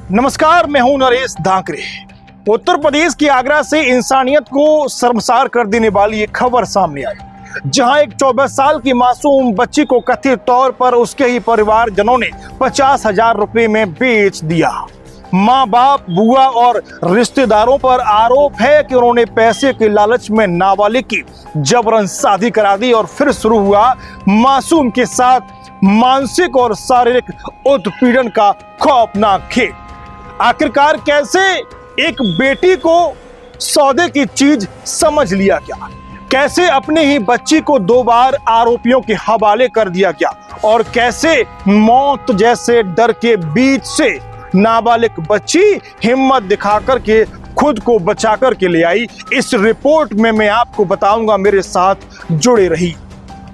नमस्कार, मैं हूं नरेश धाकरे। उत्तर प्रदेश की आगरा से इंसानियत को शर्मसार कर देने वाली एक खबर सामने आई, जहां एक 24 साल की मासूम बच्ची को कथित तौर पर उसके ही परिवारजनों ने 50,000 रुपए में बेच दिया। माँ बाप, बुआ और रिश्तेदारों पर आरोप है कि उन्होंने पैसे के लालच में नाबालिग की जबरन शादी करा दी और फिर शुरू हुआ मासूम के साथ मानसिक और शारीरिक उत्पीड़न का खौफनाक खेल। आखिरकार कैसे एक बेटी को सौदे की चीज समझ लिया गया, कैसे अपनी ही बच्ची को 2 बार आरोपियों के हवाले कर दिया गया और कैसे मौत जैसे डर के बीच से नाबालिग बच्ची हिम्मत दिखाकर के खुद को बचाकर के ले आई, इस रिपोर्ट में मैं आपको बताऊंगा। मेरे साथ जुड़े रही।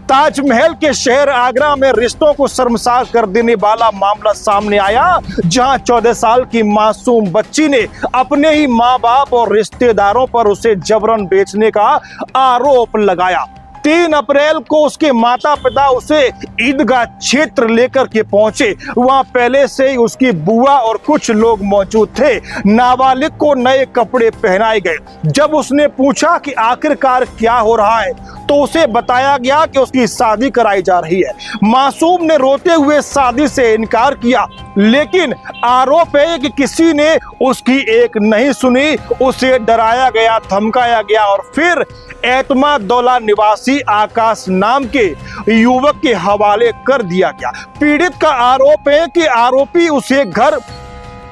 ताजमहल के शहर आगरा में रिश्तों को शर्मसार कर देने वाला मामला सामने आया, जहां 14 साल की मासूम बच्ची ने अपने ही मां बाप और रिश्तेदारों पर उसे जबरन बेचने का आरोप लगाया। 3 अप्रैल को उसके माता पिता उसे ईदगाह क्षेत्र लेकर के पहुंचे। वहां पहले से ही उसकी बुआ और कुछ लोग मौजूद थे। नाबालिग को नए कपड़े पहनाए गए। जब उसने पूछा कि आखिरकार क्या हो रहा है, तो उसे बताया गया कि उसकी शादी कराई जा रही है। मासूम ने रोते हुए शादी से इनकार किया, लेकिन आरोप है कि किसी ने उसकी एक नहीं सुनी। उसे डराया गया, धमकाया गया और फिर एतमादौला निवासी आकाश नाम के युवक के हवाले कर दिया गया। पीड़ित का आरोप है कि आरोपी उसे घर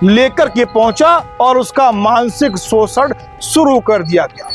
लेकर के पहुंचा और उसका मानसिक शोषण शुरू कर दिया गया।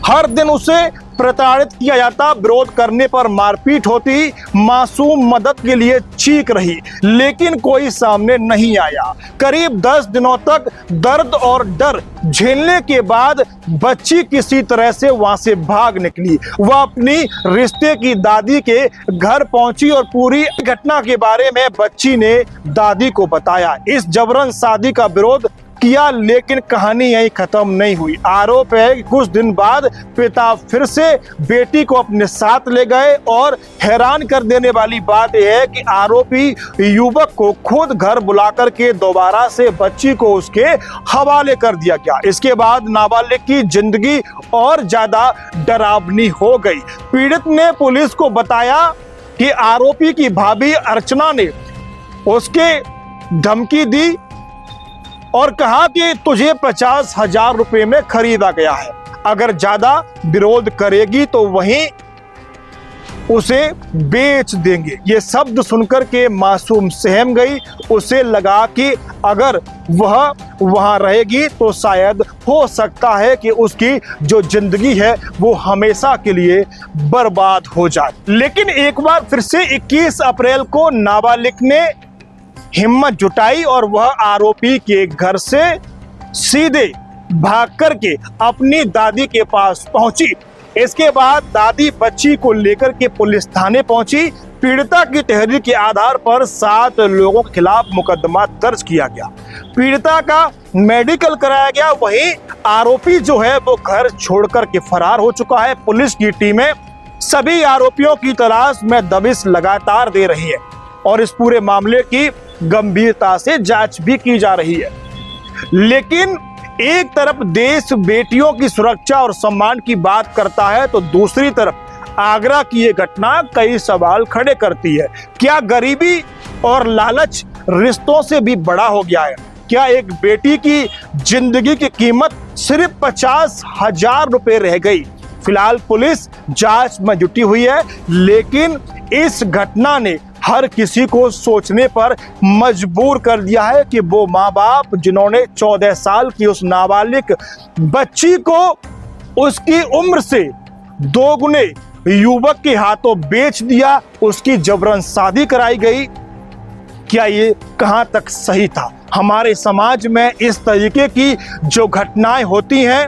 हर दिन उसे प्रताड़ित किया जाता, विरोध करने पर मारपीट होती। मासूम मदद के लिए चीख रही, लेकिन कोई सामने नहीं आया। करीब 10 दिनों तक दर्द और डर झेलने के बाद बच्ची किसी तरह से वहां से भाग निकली। वह अपनी रिश्ते की दादी के घर पहुंची और पूरी घटना के बारे में बच्ची ने दादी को बताया। इस जबरन शादी का विरोध किया, लेकिन कहानी यही खत्म नहीं हुई। आरोप है कि कुछ दिन बाद पिता फिर से बेटी को अपने साथ ले गए और हैरान कर देने वाली बात यह है कि आरोपी युवक को खुद घर बुलाकर के दोबारा से बच्ची को उसके हवाले कर दिया गया। इसके बाद नाबालिग की जिंदगी और ज्यादा डरावनी हो गई। पीड़ित ने पुलिस को बताया कि आरोपी की भाभी अर्चना ने उसके धमकी दी और कहा कि तुझे 50,000 रुपए में खरीदा गया है, अगर ज्यादा विरोध करेगी तो वहीं उसे बेच देंगे। ये शब्द सुनकर के मासूम सहम गई। उसे लगा कि अगर वह वहां रहेगी तो शायद हो सकता है कि उसकी जो जिंदगी है वो हमेशा के लिए बर्बाद हो जाए। लेकिन एक बार फिर से 21 अप्रैल को नाबालिग ने हिम्मत जुटाई और वह आरोपी के घर से सीधे भाग करके अपनी दादी के पास पहुंची। इसके बाद दादी बच्ची को लेकर के पुलिस थाने पहुंची। पीड़िता की तहरीर के आधार पर 7 लोगों के खिलाफ मुकदमा दर्ज किया गया। पीड़िता का मेडिकल कराया गया। वहीं आरोपी जो है वो घर छोड़कर के फरार हो चुका है। पुलिस की टीमें सभी आरोपियों की तलाश में दबिश लगातार दे रही है और इस पूरे मामले की गंभीरता से जांच भी की जा रही है। लेकिन एक तरफ देश बेटियों की सुरक्षा और सम्मान की बात करता है, तो दूसरी तरफ आगरा की ये घटना कई सवाल खड़े करती है। क्या गरीबी और लालच रिश्तों से भी बड़ा हो गया है? क्या एक बेटी की जिंदगी की कीमत सिर्फ 50,000 रुपए रह गई? फिलहाल पुलिस जांच में जुटी हुई है, लेकिन इस घटना ने हर किसी को सोचने पर मजबूर कर दिया है कि वो माँ बाप जिन्होंने 14 साल की उस नाबालिग बच्ची को उसकी उम्र से 2 गुने युवक के हाथों बेच दिया, उसकी जबरन शादी कराई गई, क्या ये कहां तक सही था? हमारे समाज में इस तरीके की जो घटनाएं होती हैं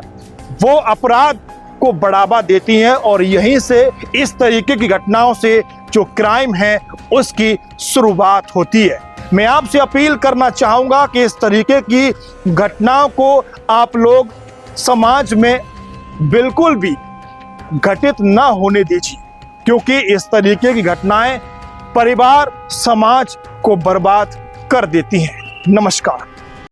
वो अपराध को बढ़ावा देती हैं और यहीं से इस तरीके की घटनाओं से जो क्राइम है उसकी शुरुआत होती है। मैं आपसे अपील करना चाहूंगा कि इस तरीके की घटनाओं को आप लोग समाज में बिल्कुल भी घटित ना होने दीजिए, क्योंकि इस तरीके की घटनाएं परिवार, समाज को बर्बाद कर देती हैं। नमस्कार।